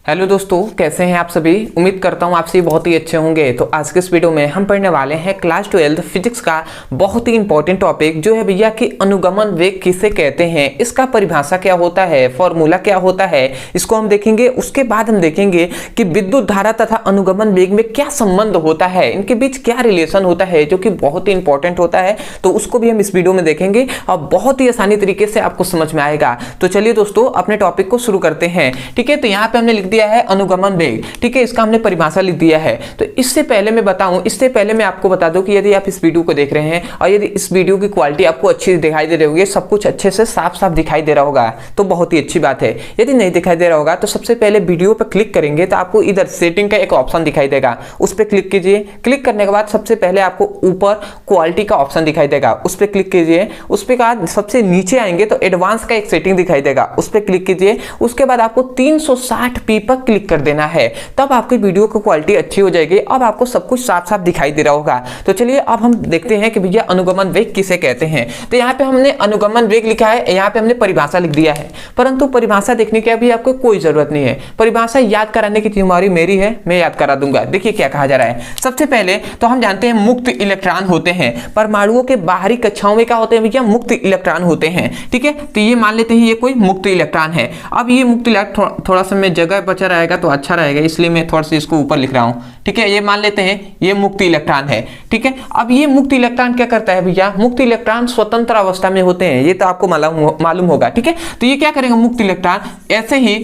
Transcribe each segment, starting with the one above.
Hello दोस्तों, कैसे हैं आप सभी। उम्मीद करता हूं आप सभी बहुत ही अच्छे होंगे। तो आज के इस वीडियो में हम पढ़ने वाले हैं क्लास 12 फिजिक्स का बहुत ही इंपॉर्टेंट टॉपिक जो है भैया कि अनुगमन वेग किसे कहते हैं, इसका परिभाषा क्या होता है, फॉर्मूला क्या होता है, इसको हम देखेंगे। उसके बाद हम देखेंगे कि विद्युत धारा तथा अनुगमन वेग में क्या संबंध होता है, इनके बीच क्या रिलेशन होता है जो कि बहुत ही इंपॉर्टेंट होता है। तो उसको भी हम इस वीडियो में देखेंगे और बहुत ही आसानी तरीके से आपको समझ में आएगा। तो चलिए दोस्तों अपने टॉपिक को शुरू करते हैं। ठीक है, तो यहाँ पे हमने लिख दिया है अनुगमन वेग। ठीक है, इसका हमने परिभाषा लिख दिया है। तो इससे पहले मैं बताऊं, इससे पहले मैं आपको बता दूं कि यदि आप इस वीडियो को देख रहे हैं और यदि इस वीडियो की क्वालिटी आपको अच्छी दिखाई दे रही होगी, सब कुछ अच्छे से साफ साफ दिखाई दे रहा होगा तो बहुत ही अच्छी बात है। यदि नहीं दिखाई दे रहा होगा तो सबसे पहले वीडियो पर क्लिक करेंगे तो आपको इधर सेटिंग का एक ऑप्शन दिखाई देगा, उस पर क्लिक कीजिए। क्लिक करने के बाद सबसे पहले आपको ऊपर क्वालिटी का ऑप्शन दिखाई देगा, उस पर क्लिक कीजिए। उस पर बाद सबसे नीचे आएंगे तो एडवांस का एक सेटिंग दिखाई देगा, उस पर क्लिक कीजिए। उसके बाद आपको 360p पर क्लिक कर देना है, तब आपकी वीडियो की क्वालिटी अच्छी हो जाएगी। अब आपको सब कुछ साफ साफ दिखाई दे रहा होगा। तो चलिए अब हम देखते हैं कि भैया अनुगमन वेग किसे कहते हैं। तो यहाँ पे हमने अनुगमन वेग लिखा है, यहाँ पे हमने परिभाषा लिख दिया है, परंतु परिभाषा देखने की अभी आपको कोई जरूरत नहीं है। परिभाषा याद कराने की जिम्मेदारी मेरी है, मैं याद करा दूंगा। देखिए क्या कहा जा रहा है। सबसे पहले तो हम जानते हैं मुक्त इलेक्ट्रॉन होते हैं, परमाणुओं के बाहरी कक्षाओं में क्या होते हैं भैया, मुक्त इलेक्ट्रॉन होते हैं। ठीक है, तो ये मान लेते हैं ये कोई मुक्त इलेक्ट्रॉन है। अब ये मुक्त इलेक्ट्रॉन थोड़ा सा में जगह बचा रहेगा तो अच्छा रहेगा, इसलिए मैं थोड़ा सा इसको ऊपर लिख रहा हूं। ठीक है, ये मान लेते हैं ये मुक्त इलेक्ट्रॉन है। ठीक है, अब ये मुक्त इलेक्ट्रॉन क्या करता है भैया, मुक्त इलेक्ट्रॉन स्वतंत्र अवस्था में होते हैं, ये तो आपको मालूम होगा। ठीक है, तो ये क्या करेंगे, मुक्त इलेक्ट्रॉन ऐसे ही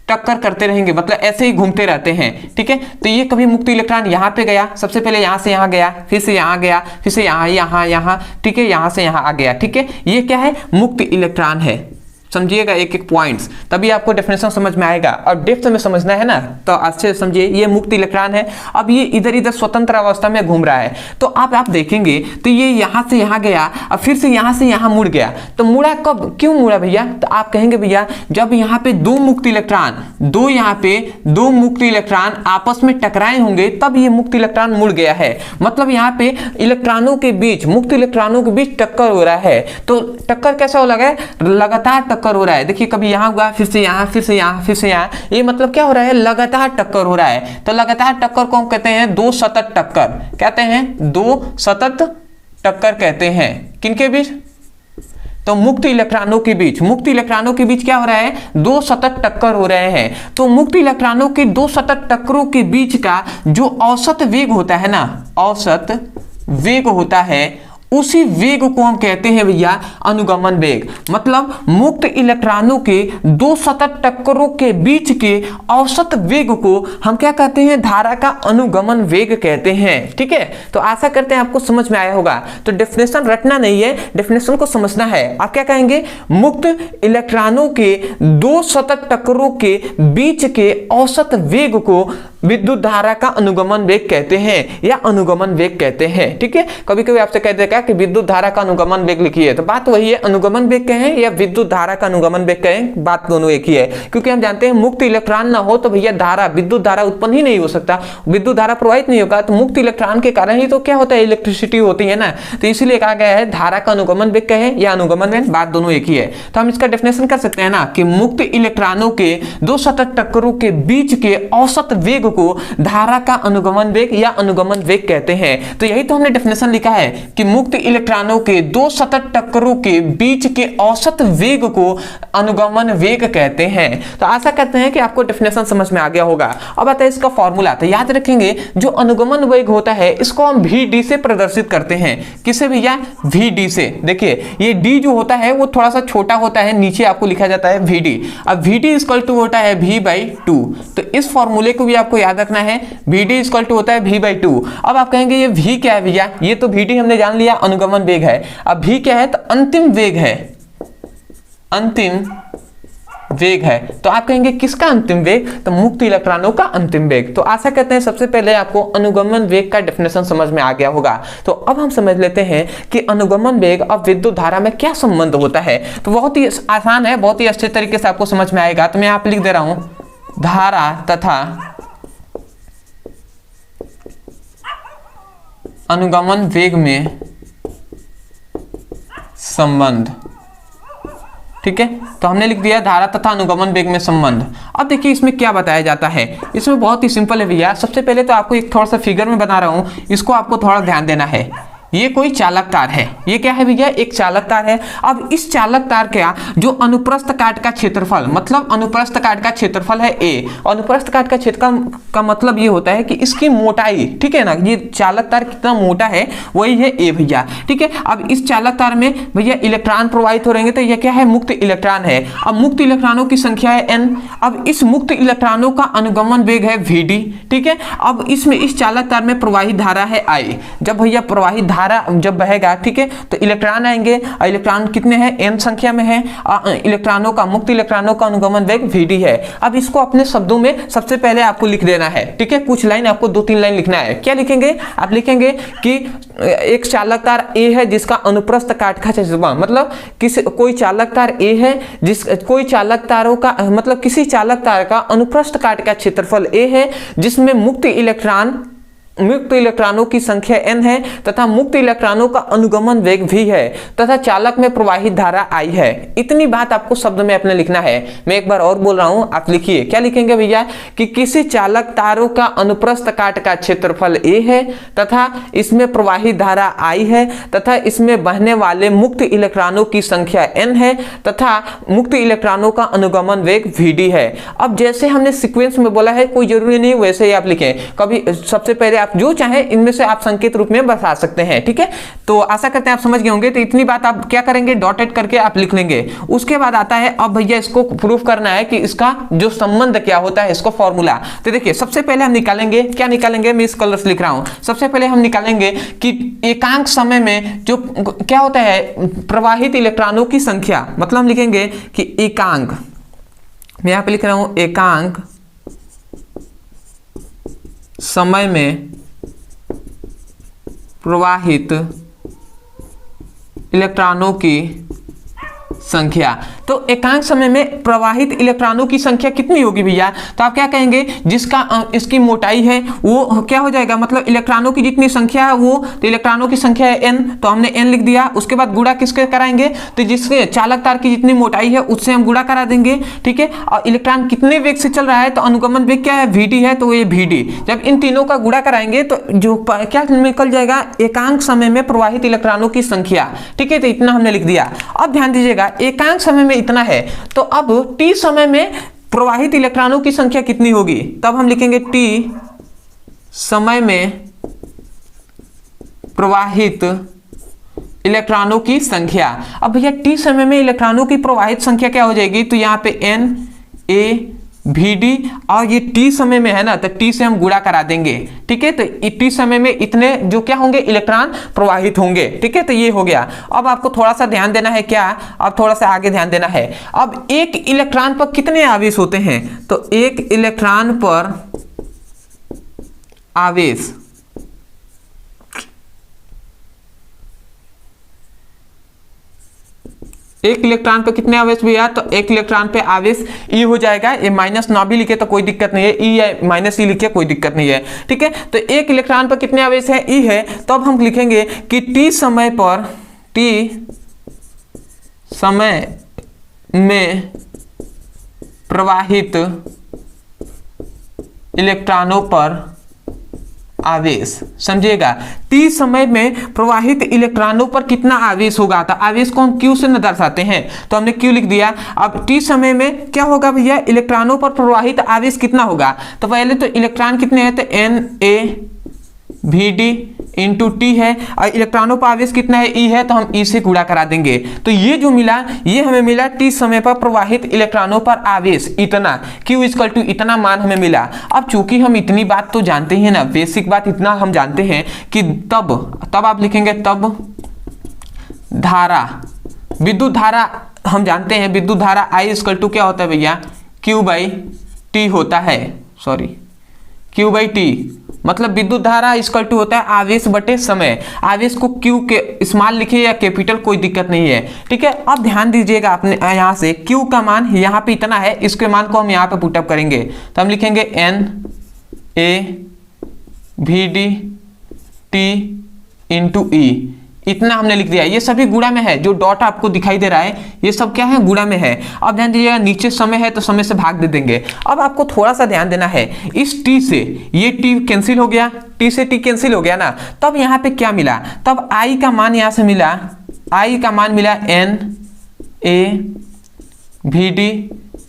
टक्कर करते रहेंगे, मतलब ऐसे ही घूमते रहते हैं। ठीक है, तो ये कभी मुक्त इलेक्ट्रॉन यहाँ पे गया, सबसे पहले यहाँ से यहाँ गया, फिर से यहाँ गया, फिर से यहाँ। ठीक है, यहाँ से यहाँ आ गया। ठीक है, ये क्या है, मुक्त इलेक्ट्रॉन है। समझिएगा एक एक पॉइंट्स, तभी आपको डेफिनेशन समझ में आएगा। और डेप्थ में समझना है ना, तो अच्छे से समझिए। ये मुक्त इलेक्ट्रॉन है, अब ये इधर इधर स्वतंत्र अवस्था में घूम रहा है। तो आप देखेंगे तो ये यहाँ से यहाँ गया और फिर से यहाँ मुड़ गया। तो मुड़ा कब, क्यों मुड़ा भैया, तो आप कहेंगे भैया जब यहाँ पे दो मुक्त इलेक्ट्रॉन आपस में टकराए होंगे तब ये मुक्त इलेक्ट्रॉन मुड़ गया है। मतलब यहाँ पे इलेक्ट्रॉनों के बीच, मुक्त इलेक्ट्रॉनों के बीच टक्कर हो रहा है। तो टक्कर कैसा हो लगा है, लगातार टक्कर हो रहा है। देखिए कभी यहाँ हुआ, फिर से यहाँ, फिर से यहाँ, फिर से यहाँ, ये मतलब क्या हो रहा है, लगातार टक्कर हो रहा है। तो लगातार टक्कर को हम कहते हैं दो सतत टक्कर, कहते हैं दो सतत टक्कर कहते हैं। किनके बीच, तो मुक्त इलेक्ट्रॉनों के बीच क्या हो रहा है, दो सतत टक्कर हो रहे हैं। तो मुक्त इलेक्ट्रॉनों के दो सतत टक्करों के बीच का जो औसत वेग होता है ना, औसत वेग होता है, उसी वेग को हम कहते हैं भैया अनुगमन वेग। मतलब मुक्त इलेक्ट्रॉनों के दो सतत टक्करों के बीच के औसत वेग को हम क्या कहते हैं, धारा का अनुगमन वेग कहते हैं। ठीक है, तो आशा करते हैं आपको समझ में आया होगा। तो डेफिनेशन रटना नहीं है, डेफिनेशन को समझना है। आप क्या कहेंगे, मुक्त इलेक्ट्रॉनों के दो सतत टक्करों के बीच के औसत वेग को विद्युत धारा का अनुगमन वेग कहते हैं या अनुगमन वेग कहते हैं। ठीक है, कभी कभी आपसे कह देगा कि विद्युत धारा का अनुगमन वेग लिखिए, तो बात वही है, अनुगमन वेग कहें या विद्युत धारा का अनुगमन वेग कहें, बात दोनों एक ही है। क्योंकि हम जानते हैं मुक्त इलेक्ट्रॉन ना हो तो भैया धारा, विद्युत धारा उत्पन्न ही नहीं हो सकता, विद्युत धारा प्रवाहित नहीं होगा। तो मुक्त इलेक्ट्रॉन के कारण ही तो क्या होता है, इलेक्ट्रिसिटी होती है ना। तो इसीलिए कहा गया है धारा का अनुगमन वेग कहें या अनुगमन वेग, बात दोनों एक ही है। तो हम इसका डेफिनेशन कर सकते हैं ना कि मुक्त इलेक्ट्रॉनों के दो सतत टक्करों के बीच के औसत वेग को धारा का अनुगमन वेग या अनुगमन वेग कहते हैं। तो यही तो हमने डेफिनेशन लिखा है कि मुक्त इलेक्ट्रॉनों के दो सतत टक्करों के बीच के औसत वेग को अनुगमन वेग कहते हैं। तो आशा करते हैं कि आपको डेफिनेशन समझ में आ गया होगा। अब आता है इसका फॉर्मूला। तो याद रखेंगे जो अनुगमन वेग होता है इसको हम VD से प्रदर्शित करते हैं। किसे भैया, VD से। देखिए ये D जो होता है वो थोड़ा सा छोटा होता है, नीचे आपको लिखा जाता है VD। अब VD इक्वल टू होता है V/2। तो इस फॉर्मूले को भी आपको याद रखना है, VD इक्वल टू होता है V/2। अब आप कहेंगे ये V क्या है भैया, ये तो VD हमने जान लिया अनुगमन वेग है। अब V क्या है, तो अंतिम वेग है, अंतिम वेग है। तो आप कहेंगे किसका अंतिम वेग, तो मुक्त इलेक्ट्रॉनों का अंतिम वेग। तो आशा करते हैं सबसे पहले आपको अनुगमन वेग का डेफिनेशन समझ में आ गया होगा। तो अब हम समझ लेते हैं कि अनुगमन वेग और विद्युत धारा में क्या संबंध होता है। तो बहुत ही आसान है, बहुत ही अच्छे तरीके से आपको समझ में आएगा। तो मैं यहाँ पे लिख दे रहा हूं, धारा तथा अनुगमन वेग में संबंध। ठीक है, तो हमने लिख दिया धारा तथा अनुगमन वेग में संबंध। अब देखिए इसमें क्या बताया जाता है, इसमें बहुत ही सिंपल है भैया। सबसे पहले तो आपको एक थोड़ा सा फिगर में बना रहा हूं, इसको आपको थोड़ा ध्यान देना है। ये कोई चालक तार है, ये क्या है भैया, एक चालक तार है। अब इस चालक तार का जो अनुप्रस्थ काट का क्षेत्रफल, मतलब अनुप्रस्थ काट का क्षेत्रफल है ए, अनुप्रस्थ काट का क्षेत्रफल का मतलब ये होता है कि इसकी मोटाई, ठीक है ना, ये चालक तार कितना मोटा है वही है ए भैया, ठीक है। अब इस चालक तार में भैया इलेक्ट्रॉन प्रवाहित हो रहेंगे, तो यह क्या है, मुक्त इलेक्ट्रॉन है। अब मुक्त इलेक्ट्रॉनों की संख्या है n। अब इस मुक्त इलेक्ट्रॉनों का अनुगमन वेग है vd, ठीक है। अब इसमें इस चालक तार में प्रवाहित धारा है I। जब भैया प्रवाहित धारा जब बहेगा, ठीक है, तो इलेक्ट्रॉन आएंगे, इलेक्ट्रॉन कितने हैं, n संख्या में है। इलेक्ट्रॉनों का, मुक्त इलेक्ट्रॉनों का अनुगमन वेग vd है। अब इसको अपने शब्दों में सबसे पहले आपको लिख देना है, ठीक है। कुछ लाइन आपको 2-3 लाइन लिखना है। क्या लिखेंगे आप, लिखेंगे कि एक चालक तार A है जिसका अनुप्रस्थ काट का क्षेत्रफल, मतलब कोई चालक तार A है जिस कोई चालक तारों का मतलब किसी चालक तार का अनुप्रस्थ काट का क्षेत्रफल A है जिसमें मुक्त इलेक्ट्रॉनों की संख्या n है तथा मुक्त इलेक्ट्रॉनों का अनुगमन वेग v है तथा चालक में प्रवाहित धारा I है। इतनी बात आपको शब्द में अपने लिखना है। मैं एक बार और बोल रहा हूं, आप लिखिए। क्या लिखेंगे भैया कि किसी चालक तारों का अनुप्रस्थ काट का क्षेत्रफल a है तथा इसमें प्रवाहित धारा I है तथा इसमें बहने वाले मुक्त इलेक्ट्रॉनों की संख्या n है तथा मुक्त इलेक्ट्रॉनों का अनुगमन वेग vd है। अब जैसे हमने सीक्वेंस में बोला है, कोई जरूरी नहीं वैसे ही आप लिखें। कभी सबसे पहले आप जो चाहे इनमें से आप संकेत रूप में बता सकते हैं, ठीक है। तो आशा करते हैं आप समझ गए होंगे। तो इतनी बात आप क्या करेंगे, डॉटेड करके आप लिख लेंगे। उसके बाद आता है अब भैया इसको प्रूफ करना है कि इसका जो संबंध क्या होता है, इसको फॉर्मूला। तो देखिए सबसे पहले हम निकालेंगे, क्या निकालेंगे, मैं इस कलर से लिख रहा हूं। सबसे पहले हम निकालेंगे कि एकांक समय में जो क्या होता है, प्रवाहित इलेक्ट्रॉनों की संख्या, मतलब हम लिखेंगे कि एकांक, मैं यहां पे लिख रहा हूं एकांक समय में प्रवाहित इलेक्ट्रॉनों की संख्या। तो एकांक समय में प्रवाहित इलेक्ट्रॉनों की संख्या कितनी होगी भैया, तो आप क्या कहेंगे, जिसका इसकी मोटाई है वो क्या हो जाएगा, मतलब इलेक्ट्रॉनों की जितनी संख्या है वो, तो इलेक्ट्रॉनों की संख्या है n, तो हमने n लिख दिया। उसके बाद गुणा किसके कराएंगे, तो जिसके चालक तार की जितनी मोटाई है उससे हम गुणा करा देंगे, ठीक है। और इलेक्ट्रॉन कितने वेग से चल रहा है, तो अनुगमन वेग क्या है, vd है, तो ये vd। जब इन तीनों का गुणा कराएंगे तो जो क्या निकल जाएगा, एकांक समय में प्रवाहित इलेक्ट्रॉनों की संख्या, ठीक है। तो इतना हमने लिख दिया। अब ध्यान दीजिएगा, एकांक समय में इतना है, तो अब t समय में प्रवाहित इलेक्ट्रॉनों की संख्या कितनी होगी, तब हम लिखेंगे t समय में प्रवाहित इलेक्ट्रॉनों की संख्या। अब भैया t समय में इलेक्ट्रॉनों की प्रवाहित संख्या क्या हो जाएगी, तो यहाँ पे n a vd, और ये t समय में है ना, तो t से हम गुणा करा देंगे, ठीक है। तो t समय में इतने जो क्या होंगे, इलेक्ट्रॉन प्रवाहित होंगे, ठीक है। तो ये हो गया। अब आपको थोड़ा सा ध्यान देना है, क्या, अब थोड़ा सा आगे ध्यान देना है। अब एक इलेक्ट्रॉन पर कितने आवेश होते हैं, तो एक इलेक्ट्रॉन पर आवेश एक इलेक्ट्रॉन पे कितने आवेश भैया, तो एक इलेक्ट्रॉन पे आवेश E हो जाएगा। ये माइनस ना भी लिखे तो कोई दिक्कत नहीं है, E या माइनस E लिखे कोई दिक्कत नहीं है, ठीक है। तो एक इलेक्ट्रॉन पर कितने आवेश है, E है। तो अब हम लिखेंगे कि t समय पर, t समय में प्रवाहित इलेक्ट्रॉनों पर आवेश, समझिएगा, t समय में प्रवाहित इलेक्ट्रॉनों पर कितना आवेश होगा, तो आवेश को हम q से न दर्शाते हैं, तो हमने q लिख दिया। अब t समय में क्या होगा भैया, इलेक्ट्रॉनों पर प्रवाहित आवेश कितना होगा, तो पहले तो इलेक्ट्रॉन कितने हैं, तो n a vd into T है, और इलेक्ट्रॉनों पर आवेश कितना है, E है, तो हम E से गुणा करा देंगे। तो ये जो मिला, ये हमें मिला t समय पर प्रवाहित इलेक्ट्रॉनों पर आवेश इतना, Q इक्वल टू इतना मान हमें मिला। अब चूंकि हम इतनी बात तो जानते हैं ना, बेसिक बात इतना हम जानते हैं कि तब आप लिखेंगे, तब धारा, विद्युत धारा हम जानते हैं, विद्युत धारा I इक्वल टू क्या होता है भैया, Q बाई टी होता है, सॉरी Q बाई टी, मतलब विद्युत धारा इक्वल टू होता है आवेश बटे समय। आवेश को Q के स्मॉल लिखे या कैपिटल कोई दिक्कत नहीं है, ठीक है। अब ध्यान दीजिएगा, आपने यहाँ से Q का मान यहाँ पे इतना है, इसके मान को हम यहाँ पे पुटअप करेंगे, तो हम लिखेंगे n a vd t into E। इतना हमने लिख दिया, ये सभी गुणा में है, जो डॉट आपको दिखाई दे रहा है ये सब क्या है, गुणा में है। अब ध्यान दीजिएगा नीचे समय है तो समय से भाग दे देंगे। अब आपको थोड़ा सा ध्यान देना है, इस टी से ये टी कैंसिल हो गया, टी से टी कैंसिल हो गया ना, तब यहाँ पे क्या मिला, तब आई का मान यहाँ से मिला, आई का मान मिला N A V D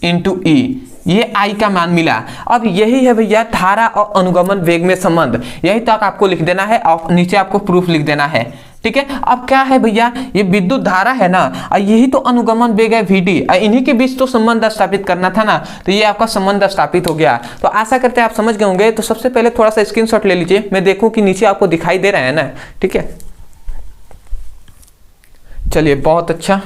into E, ये आई का मान मिला। अब यही है भैया धारा और अनुगमन वेग में संबंध, यही तक आपको लिख देना है और नीचे आपको प्रूफ लिख देना है, ठीक है। अब क्या है भैया, ये विद्युत धारा है ना, यही तो अनुगमन वेग है वी डी, इन्हीं के बीच तो संबंध स्थापित करना था ना, तो ये आपका संबंध स्थापित हो गया। तो आशा करते हैं आप समझ गए होंगे। तो सबसे पहले थोड़ा सा स्क्रीनशॉट ले लीजिए, मैं देखूं कि नीचे आपको दिखाई दे रहा है ना, ठीक है। चलिए बहुत अच्छा,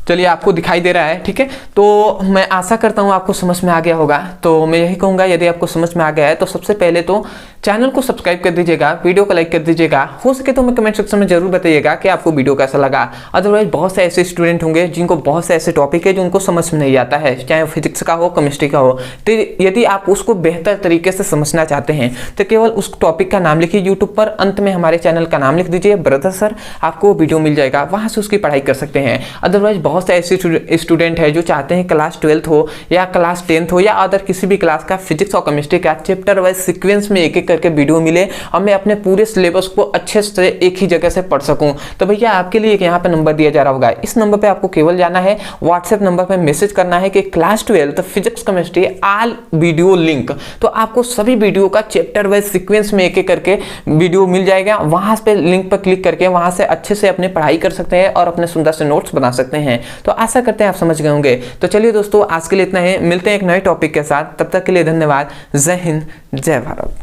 चलिए आपको दिखाई दे रहा है, ठीक है। तो मैं आशा करता हूँ आपको समझ में आ गया होगा। तो मैं यही कहूँगा यदि आपको समझ में आ गया है तो सबसे पहले तो चैनल को सब्सक्राइब कर दीजिएगा, वीडियो को लाइक कर दीजिएगा, हो सके तो मैं कमेंट सेक्शन में जरूर बताइएगा कि आपको वीडियो कैसा लगा। अदरवाइज बहुत से ऐसे स्टूडेंट होंगे जिनको बहुत से ऐसे टॉपिक है जो उनको समझ में नहीं आता है, चाहे फिजिक्स का हो केमिस्ट्री का हो। तो यदि आप उसको बेहतर तरीके से समझना चाहते हैं तो केवल उस टॉपिक का नाम लिखिए यूट्यूब पर, अंत में हमारे चैनल का नाम लिख दीजिए ब्रदर सर, आपको वीडियो मिल जाएगा, वहाँ से उसकी पढ़ाई कर सकते हैं। अदरवाइज बहुत से ऐसे स्टूडेंट है जो चाहते हैं क्लास 12th हो या क्लास 10th हो या अदर किसी भी क्लास का फिजिक्स और केमिस्ट्री का चैप्टर वाइज सीक्वेंस में एक एक करके वीडियो मिले और मैं अपने पूरे सिलेबस को अच्छे से एक ही जगह से पढ़ सकूं। तो भैया आपके लिए एक यहाँ पे नंबर दिया जा रहा होगा, इस नंबर पे आपको केवल जाना है, व्हाट्सएप नंबर पे मैसेज करना है कि class 12th physics chemistry all video link, तो आपको सभी वीडियो का चैप्टर वाइज सीक्वेंस में एक एक करके वीडियो मिल जाएगा। वहां पे लिंक पर क्लिक करके वहां से अच्छे से अपनी पढ़ाई कर सकते हैं और अपने सुंदर से नोट्स बना सकते हैं। तो आशा करते हैं आप समझ गए होंगे। तो चलिए दोस्तों आज के लिए इतना ही, मिलते हैं एक नए टॉपिक के साथ, तब तक के लिए धन्यवाद। जय हिंद, जय भारत।